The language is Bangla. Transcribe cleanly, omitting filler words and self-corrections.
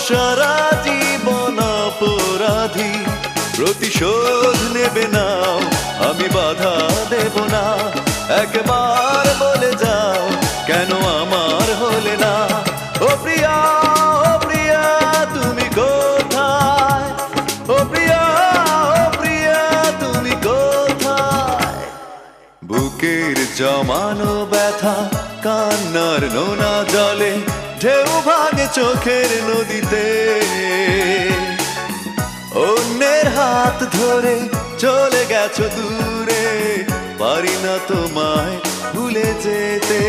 সারা জীবন অপরাধী, প্রতিশোধ নেবে নাও, আমি বাধা দেব না। একবার বলে যাও কেন আমার হলে না। ও প্রিয়া, ও প্রিয়া তুমি কোথায়? ও প্রিয়া, ও প্রিয়া তুমি কোথায়? বুকের জমানো ব্যথা কান্নার নোনা জলে, ঢেউ ভাঙে চোখের নদীতে। অন্যের হাত ধরে চলে গেছো দূরে, পারি না তোমায় ভুলে যেতে।